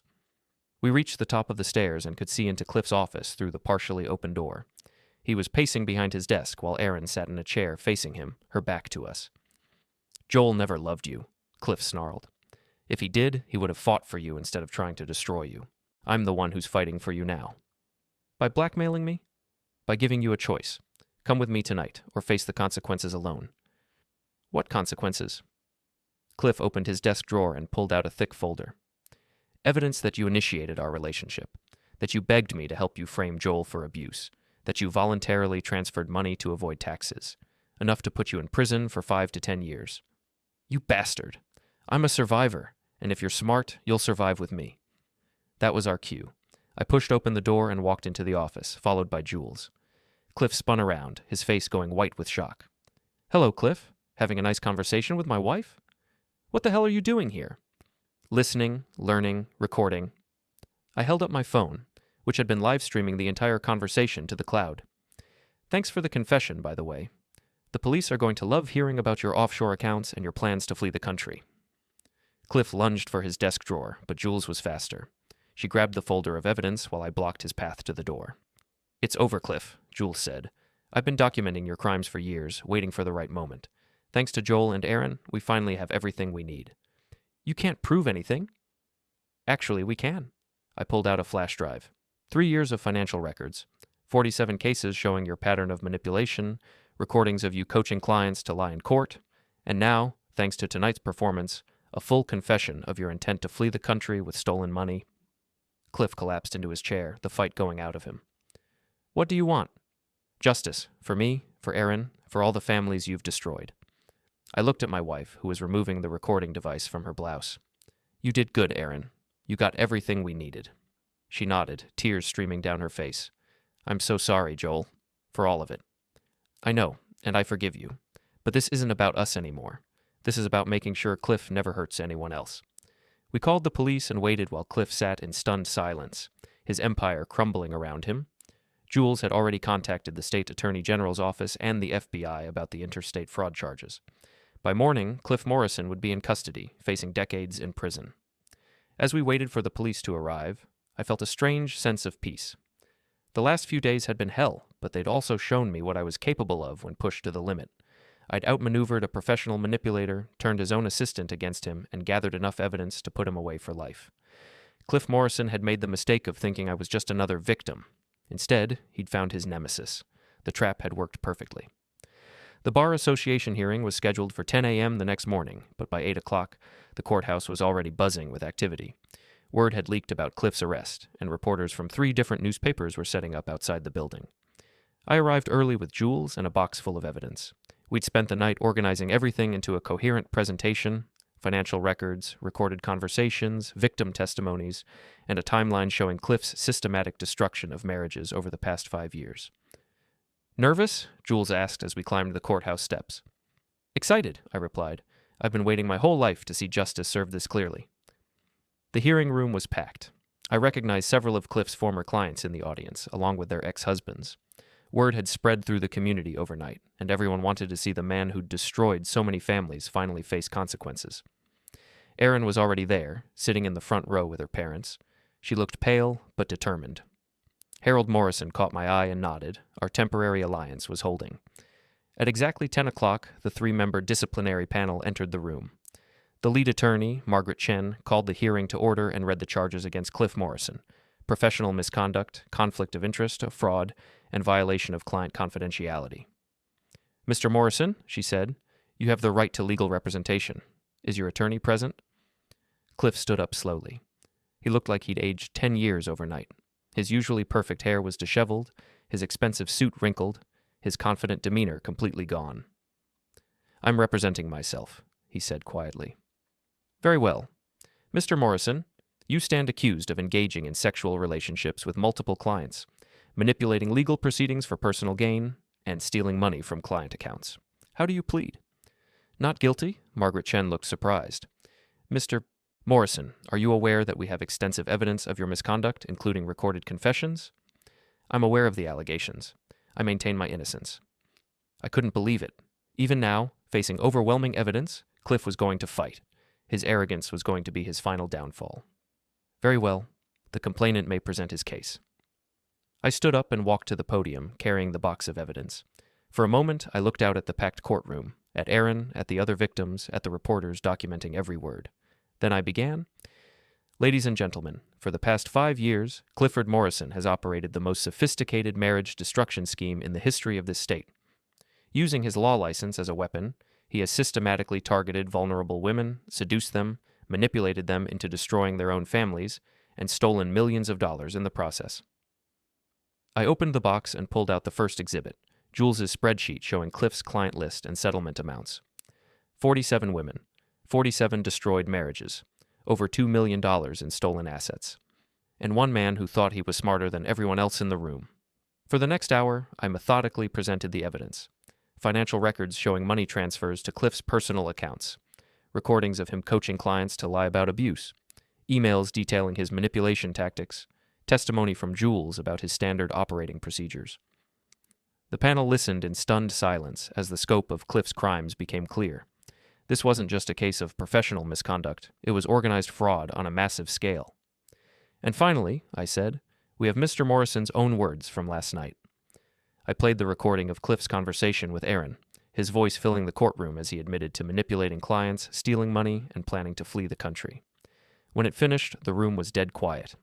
We reached the top of the stairs and could see into Cliff's office through the partially open door. He was pacing behind his desk while Erin sat in a chair facing him, her back to us. Joel never loved you, Cliff snarled. If he did, he would have fought for you instead of trying to destroy you. I'm the one who's fighting for you now. By blackmailing me? By giving you a choice. Come with me tonight, or face the consequences alone. What consequences? Cliff opened his desk drawer and pulled out a thick folder. Evidence that you initiated our relationship, that you begged me to help you frame Joel for abuse, that you voluntarily transferred money to avoid taxes, enough to put you in prison for 5 to 10 years. You bastard! I'm a survivor, and if you're smart, you'll survive with me. That was our cue. I pushed open the door and walked into the office, followed by Jules. Cliff spun around, his face going white with shock. Hello, Cliff. Having a nice conversation with my wife? What the hell are you doing here? Listening, learning, recording. I held up my phone, which had been live streaming the entire conversation to the cloud. Thanks for the confession, by the way. The police are going to love hearing about your offshore accounts and your plans to flee the country. Cliff lunged for his desk drawer, but Jules was faster. She grabbed the folder of evidence while I blocked his path to the door. It's over, Cliff, Jules said. I've been documenting your crimes for years, waiting for the right moment. Thanks to Joel and Erin, we finally have everything we need. You can't prove anything. Actually, we can. I pulled out a flash drive. 3 years of financial records, 47 cases showing your pattern of manipulation, recordings of you coaching clients to lie in court, and now, thanks to tonight's performance, a full confession of your intent to flee the country with stolen money. Cliff collapsed into his chair, the fight going out of him. What do you want? Justice, for me, for Erin, for all the families you've destroyed. I looked at my wife, who was removing the recording device from her blouse. You did good, Erin. You got everything we needed. She nodded, tears streaming down her face. I'm so sorry, Joel, for all of it. I know, and I forgive you. But this isn't about us anymore. This is about making sure Cliff never hurts anyone else. We called the police and waited while Cliff sat in stunned silence, his empire crumbling around him. Jules had already contacted the state attorney general's office and the FBI about the interstate fraud charges. By morning, Cliff Morrison would be in custody, facing decades in prison. As we waited for the police to arrive, I felt a strange sense of peace. The last few days had been hell, but they'd also shown me what I was capable of when pushed to the limit. I'd outmaneuvered a professional manipulator, turned his own assistant against him, and gathered enough evidence to put him away for life. Cliff Morrison had made the mistake of thinking I was just another victim. Instead, he'd found his nemesis. The trap had worked perfectly. The Bar Association hearing was scheduled for 10 a.m. the next morning, but by 8 o'clock, the courthouse was already buzzing with activity. Word had leaked about Cliff's arrest, and reporters from 3 different newspapers were setting up outside the building. I arrived early with Jules and a box full of evidence. We'd spent the night organizing everything into a coherent presentation, financial records, recorded conversations, victim testimonies, and a timeline showing Cliff's systematic destruction of marriages over the past 5 years. Nervous? Jules asked as we climbed the courthouse steps. Excited, I replied. I've been waiting my whole life to see justice served this clearly. The hearing room was packed. I recognized several of Cliff's former clients in the audience, along with their ex-husbands. Word had spread through the community overnight, and everyone wanted to see the man who'd destroyed so many families finally face consequences. Erin was already there, sitting in the front row with her parents. She looked pale, but determined. Harold Morrison caught my eye and nodded. Our temporary alliance was holding. At exactly 10 o'clock, the 3-member disciplinary panel entered the room. The lead attorney, Margaret Chen, called the hearing to order and read the charges against Cliff Morrison: professional misconduct, conflict of interest, fraud, and violation of client confidentiality. Mr. Morrison, she said, you have the right to legal representation. Is your attorney present? Cliff stood up slowly. He looked like he'd aged 10 years overnight. His usually perfect hair was disheveled, his expensive suit wrinkled, his confident demeanor completely gone. "I'm representing myself," he said quietly. "Very well. Mr. Morrison, you stand accused of engaging in sexual relationships with multiple clients, manipulating legal proceedings for personal gain, and stealing money from client accounts. How do you plead?" "Not guilty." Margaret Chen looked surprised. "Mr. Morrison, are you aware that we have extensive evidence of your misconduct, including recorded confessions?" "I'm aware of the allegations. I maintain my innocence." I couldn't believe it. Even now, facing overwhelming evidence, Cliff was going to fight. His arrogance was going to be his final downfall. "Very well. The complainant may present his case." I stood up and walked to the podium, carrying the box of evidence. For a moment, I looked out at the packed courtroom, at Errand, at the other victims, at the reporters documenting every word. Then I began. "Ladies and gentlemen, for the past 5 years, Clifford Morrison has operated the most sophisticated marriage destruction scheme in the history of this state. Using his law license as a weapon, he has systematically targeted vulnerable women, seduced them, manipulated them into destroying their own families, and stolen millions of dollars in the process." I opened the box and pulled out the first exhibit, Jules's spreadsheet showing Cliff's client list and settlement amounts. 47 women, 47 destroyed marriages, over $2 million in stolen assets, and one man who thought he was smarter than everyone else in the room. For the next hour, I methodically presented the evidence. Financial records showing money transfers to Cliff's personal accounts, recordings of him coaching clients to lie about abuse, emails detailing his manipulation tactics, testimony from Jules about his standard operating procedures. The panel listened in stunned silence as the scope of Cliff's crimes became clear. This wasn't just a case of professional misconduct, it was organized fraud on a massive scale. "And finally," I said, "we have Mr. Morrison's own words from last night." I played the recording of Cliff's conversation with Errand, his voice filling the courtroom as he admitted to manipulating clients, stealing money, and planning to flee the country. When it finished, the room was dead quiet.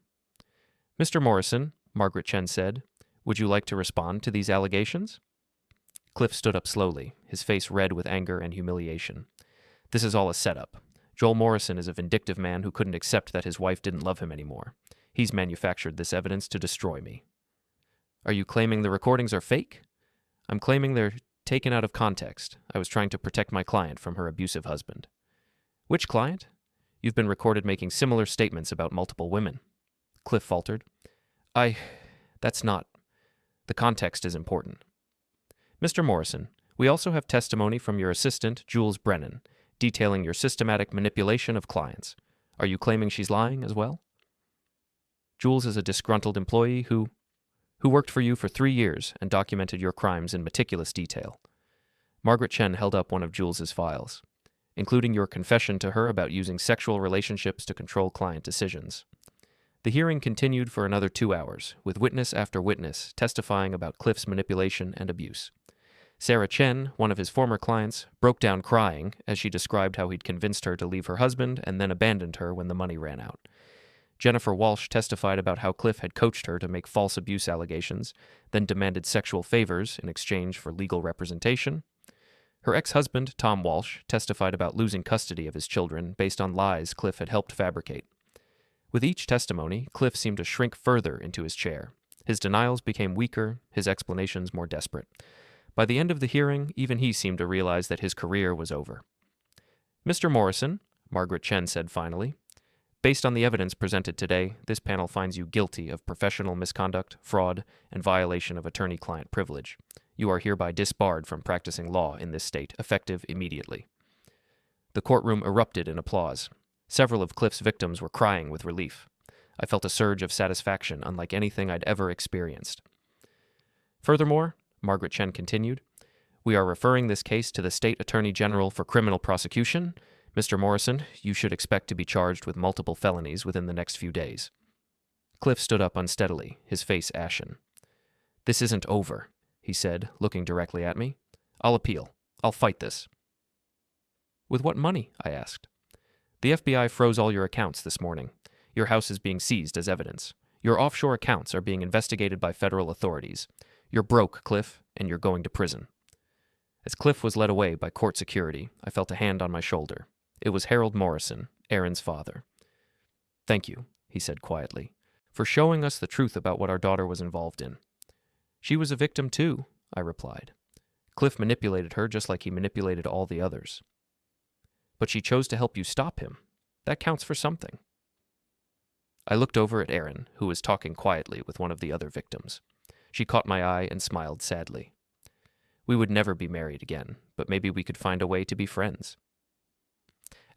"Mr. Morrison," Margaret Chen said, "would you like to respond to these allegations?" Cliff stood up slowly, his face red with anger and humiliation. "This is all a setup. Joel Morrison is a vindictive man who couldn't accept that his wife didn't love him anymore. He's manufactured this evidence to destroy me." "Are you claiming the recordings are fake?" "I'm claiming they're taken out of context. I was trying to protect my client from her abusive husband." "Which client? You've been recorded making similar statements about multiple women." Cliff faltered. That's not. The context is important." "Mr. Morrison, we also have testimony from your assistant, Jules Brennan, detailing your systematic manipulation of clients. Are you claiming she's lying as well?" "Jules is a disgruntled employee who worked for you for 3 years and documented your crimes in meticulous detail." Margaret Chen held up one of Jules's files, including your confession to her about using sexual relationships to control client decisions. The hearing continued for another 2 hours, with witness after witness testifying about Cliff's manipulation and abuse. Sarah Chen, one of his former clients, broke down crying as she described how he'd convinced her to leave her husband and then abandoned her when the money ran out. Jennifer Walsh testified about how Cliff had coached her to make false abuse allegations, then demanded sexual favors in exchange for legal representation. Her ex-husband, Tom Walsh, testified about losing custody of his children based on lies Cliff had helped fabricate. With each testimony, Cliff seemed to shrink further into his chair. His denials became weaker, his explanations more desperate. By the end of the hearing, even he seemed to realize that his career was over. "Mr. Morrison," Margaret Chen said finally, "based on the evidence presented today, this panel finds you guilty of professional misconduct, fraud, and violation of attorney-client privilege. You are hereby disbarred from practicing law in this state, effective immediately." The courtroom erupted in applause. Several of Cliff's victims were crying with relief. I felt a surge of satisfaction unlike anything I'd ever experienced. "Furthermore," Margaret Chen continued, "we are referring this case to the State Attorney General for criminal prosecution. Mr. Morrison, you should expect to be charged with multiple felonies within the next few days." Cliff stood up unsteadily, his face ashen. "This isn't over," he said, looking directly at me. "I'll appeal. I'll fight this." "With what money?" I asked. "The FBI froze all your accounts this morning. Your house is being seized as evidence. Your offshore accounts are being investigated by federal authorities. You're broke, Cliff, and you're going to prison." As Cliff was led away by court security, I felt a hand on my shoulder. It was Harold Morrison, Aaron's father. "Thank you," he said quietly, "for showing us the truth about what our daughter was involved in." "She was a victim too," I replied. "Cliff manipulated her just like he manipulated all the others." "But she chose to help you stop him. That counts for something." I looked over at Erin, who was talking quietly with one of the other victims. She caught my eye and smiled sadly. We would never be married again, but maybe we could find a way to be friends.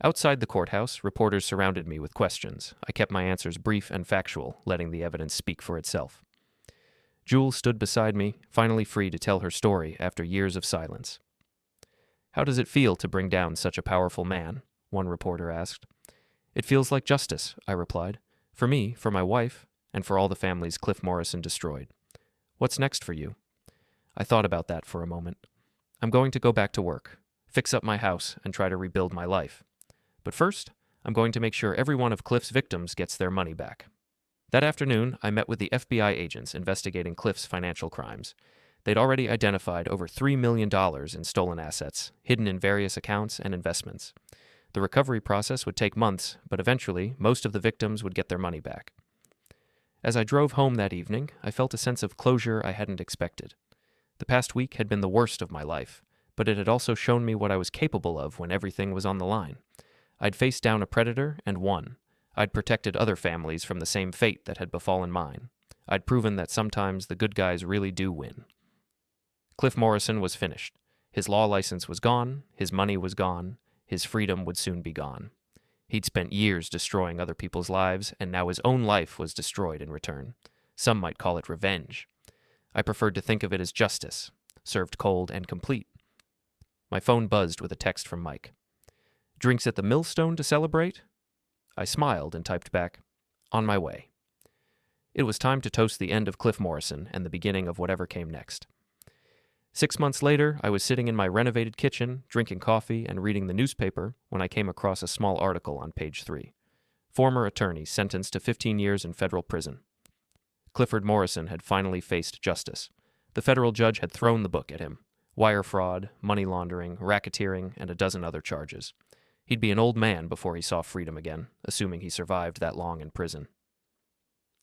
Outside the courthouse, reporters surrounded me with questions. I kept my answers brief and factual, letting the evidence speak for itself. Jewel stood beside me, finally free to tell her story after years of silence. "How does it feel to bring down such a powerful man?" one reporter asked. "It feels like justice," I replied. "For me, for my wife, and for all the families Cliff Morrison destroyed. What's next for you?" I thought about that for a moment. "I'm going to go back to work, fix up my house, and try to rebuild my life. But first, I'm going to make sure every one of Cliff's victims gets their money back." That afternoon, I met with the FBI agents investigating Cliff's financial crimes. They'd already identified over $3 million in stolen assets, hidden in various accounts and investments. The recovery process would take months, but eventually, most of the victims would get their money back. As I drove home that evening, I felt a sense of closure I hadn't expected. The past week had been the worst of my life, but it had also shown me what I was capable of when everything was on the line. I'd faced down a predator and won. I'd protected other families from the same fate that had befallen mine. I'd proven that sometimes the good guys really do win. Cliff Morrison was finished. His law license was gone, his money was gone, his freedom would soon be gone. He'd spent years destroying other people's lives, and now his own life was destroyed in return. Some might call it revenge. I preferred to think of it as justice, served cold and complete. My phone buzzed with a text from Mike. "Drinks at the Millstone to celebrate?" I smiled and typed back, "On my way." It was time to toast the end of Cliff Morrison and the beginning of whatever came next. 6 months later, I was sitting in my renovated kitchen, drinking coffee and reading the newspaper when I came across a small article on page 3. Former attorney sentenced to 15 years in federal prison. Clifford Morrison had finally faced justice. The federal judge had thrown the book at him. Wire fraud, money laundering, racketeering, and a dozen other charges. He'd be an old man before he saw freedom again, assuming he survived that long in prison.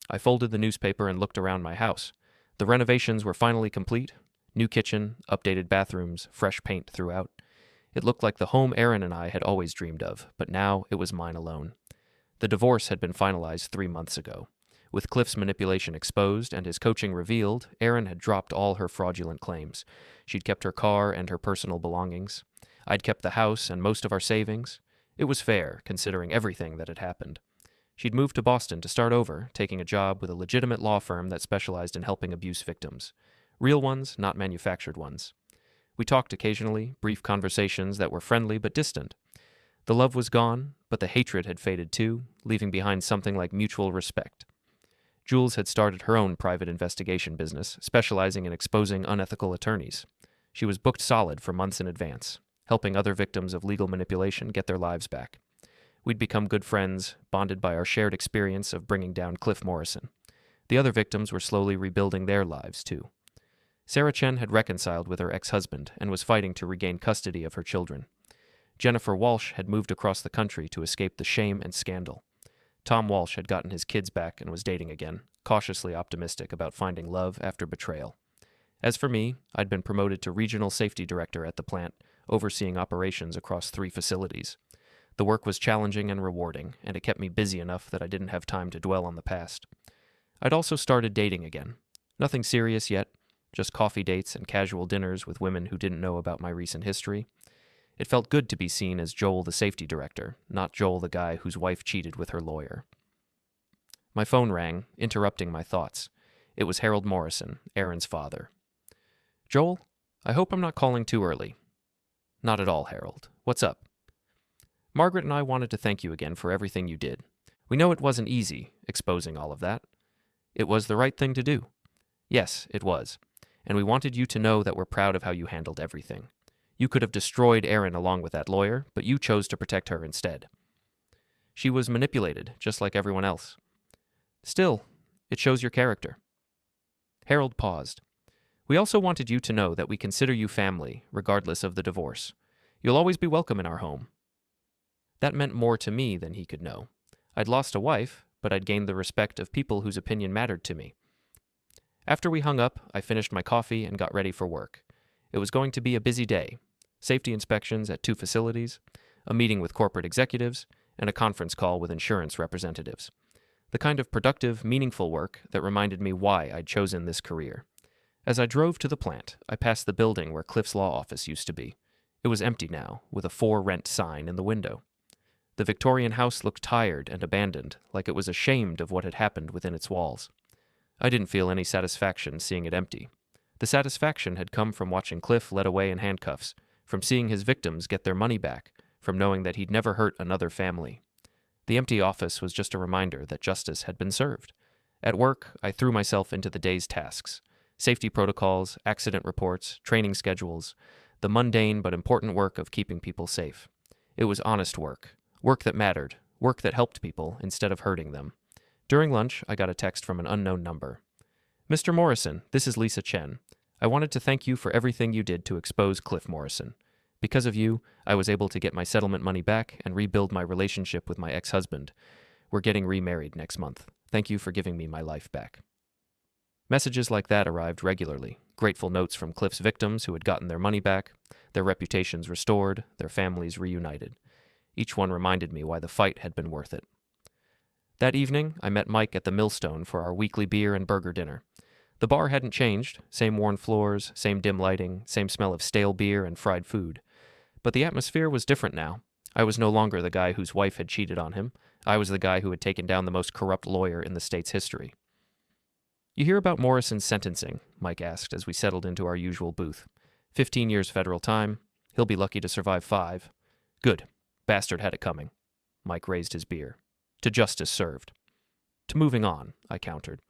I folded the newspaper and looked around my house. The renovations were finally complete. New kitchen, updated bathrooms, fresh paint throughout. It looked like the home Erin and I had always dreamed of, but now it was mine alone. The divorce had been finalized 3 months ago. With Cliff's manipulation exposed and his coaching revealed, Erin had dropped all her fraudulent claims. She'd kept her car and her personal belongings. I'd kept the house and most of our savings. It was fair, considering everything that had happened. She'd moved to Boston to start over, taking a job with a legitimate law firm that specialized in helping abuse victims. Real ones, not manufactured ones. We talked occasionally, brief conversations that were friendly but distant. The love was gone, but the hatred had faded too, leaving behind something like mutual respect. Jules had started her own private investigation business, specializing in exposing unethical attorneys. She was booked solid for months in advance, helping other victims of legal manipulation get their lives back. We'd become good friends, bonded by our shared experience of bringing down Cliff Morrison. The other victims were slowly rebuilding their lives, too. Sarah Chen had reconciled with her ex-husband and was fighting to regain custody of her children. Jennifer Walsh had moved across the country to escape the shame and scandal. Tom Walsh had gotten his kids back and was dating again, cautiously optimistic about finding love after betrayal. As for me, I'd been promoted to regional safety director at the plant, overseeing operations across 3 facilities. The work was challenging and rewarding, and it kept me busy enough that I didn't have time to dwell on the past. I'd also started dating again. Nothing serious yet, just coffee dates and casual dinners with women who didn't know about my recent history. It felt good to be seen as Joel the safety director, not Joel the guy whose wife cheated with her lawyer. My phone rang, interrupting my thoughts. It was Harold Morrison, Erin's father. "Joel, I hope I'm not calling too early." "Not at all, Harold. What's up?" "Margaret and I wanted to thank you again for everything you did. We know it wasn't easy, exposing all of that. It was the right thing to do." "Yes, it was. And we wanted you to know that we're proud of how you handled everything. You could have destroyed Erin along with that lawyer, but you chose to protect her instead. She was manipulated, just like everyone else. Still, it shows your character." Harold paused. "We also wanted you to know that we consider you family, regardless of the divorce. You'll always be welcome in our home." That meant more to me than he could know. I'd lost a wife, but I'd gained the respect of people whose opinion mattered to me. After we hung up, I finished my coffee and got ready for work. It was going to be a busy day. Safety inspections at 2 facilities, a meeting with corporate executives, and a conference call with insurance representatives. The kind of productive, meaningful work that reminded me why I'd chosen this career. As I drove to the plant, I passed the building where Cliff's law office used to be. It was empty now, with a "For Rent" sign in the window. The Victorian house looked tired and abandoned, like it was ashamed of what had happened within its walls. I didn't feel any satisfaction seeing it empty. The satisfaction had come from watching Cliff led away in handcuffs, from seeing his victims get their money back, from knowing that he'd never hurt another family. The empty office was just a reminder that justice had been served. At work, I threw myself into the day's tasks. Safety protocols, accident reports, training schedules, the mundane but important work of keeping people safe. It was honest work that mattered, work that helped people instead of hurting them. During lunch, I got a text from an unknown number. "Mr. Morrison, this is Lisa Chen. I wanted to thank you for everything you did to expose Cliff Morrison. Because of you, I was able to get my settlement money back and rebuild my relationship with my ex-husband. We're getting remarried next month. Thank you for giving me my life back." Messages like that arrived regularly. Grateful notes from Cliff's victims who had gotten their money back, their reputations restored, their families reunited. Each one reminded me why the fight had been worth it. That evening, I met Mike at the Millstone for our weekly beer and burger dinner. The bar hadn't changed, same worn floors, same dim lighting, same smell of stale beer and fried food. But the atmosphere was different now. I was no longer the guy whose wife had cheated on him. I was the guy who had taken down the most corrupt lawyer in the state's history. "You hear about Morrison's sentencing?" Mike asked as we settled into our usual booth. 15 years federal time. He'll be lucky to survive 5. "Good. Bastard had it coming." Mike raised his beer. "To justice served." "To moving on," I countered.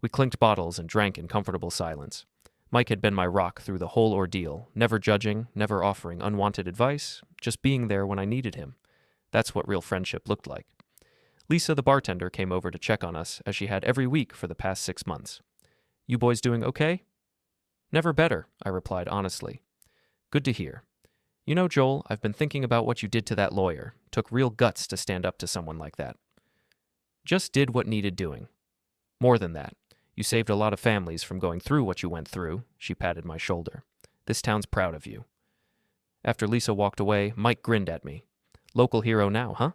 We clinked bottles and drank in comfortable silence. Mike had been my rock through the whole ordeal, never judging, never offering unwanted advice, just being there when I needed him. That's what real friendship looked like. Lisa, the bartender, came over to check on us, as she had every week for the past 6 months. "You boys doing okay?" "Never better," I replied honestly. "Good to hear. You know, Joel, I've been thinking about what you did to that lawyer. Took real guts to stand up to someone like that." "Just did what needed doing. More than that. You saved a lot of families from going through what you went through," she patted my shoulder. "This town's proud of you." After Lisa walked away, Mike grinned at me. "Local hero now, huh?"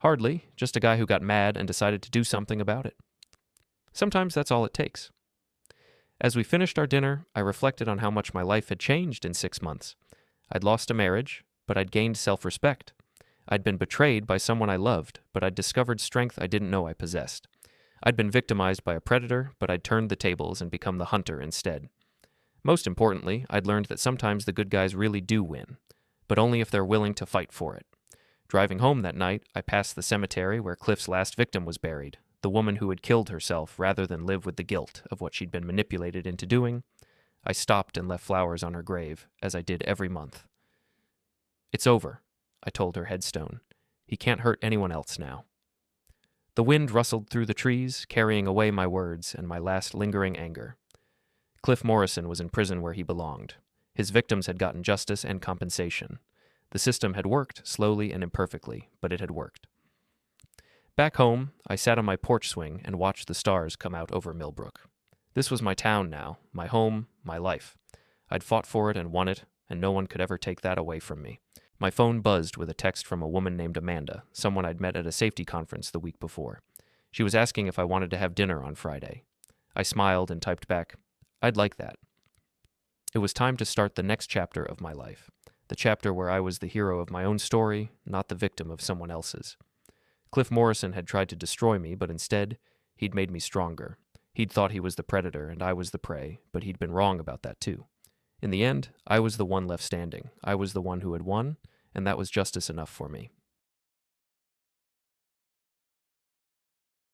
"Hardly, just a guy who got mad and decided to do something about it." Sometimes that's all it takes. As we finished our dinner, I reflected on how much my life had changed in 6 months. I'd lost a marriage, but I'd gained self-respect. I'd been betrayed by someone I loved, but I'd discovered strength I didn't know I possessed. I'd been victimized by a predator, but I'd turned the tables and become the hunter instead. Most importantly, I'd learned that sometimes the good guys really do win, but only if they're willing to fight for it. Driving home that night, I passed the cemetery where Cliff's last victim was buried, the woman who had killed herself rather than live with the guilt of what she'd been manipulated into doing. I stopped and left flowers on her grave, as I did every month. "It's over," I told her headstone. "He can't hurt anyone else now." The wind rustled through the trees, carrying away my words and my last lingering anger. Cliff Morrison was in prison where he belonged. His victims had gotten justice and compensation. The system had worked, slowly and imperfectly, but it had worked. Back home, I sat on my porch swing and watched the stars come out over Millbrook. This was my town now, my home, my life. I'd fought for it and won it, and no one could ever take that away from me. My phone buzzed with a text from a woman named Amanda, someone I'd met at a safety conference the week before. She was asking if I wanted to have dinner on Friday. I smiled and typed back, "I'd like that." It was time to start the next chapter of my life, the chapter where I was the hero of my own story, not the victim of someone else's. Cliff Morrison had tried to destroy me, but instead, he'd made me stronger. He'd thought he was the predator and I was the prey, but he'd been wrong about that too. In the end, I was the one left standing. I was the one who had won, and that was justice enough for me.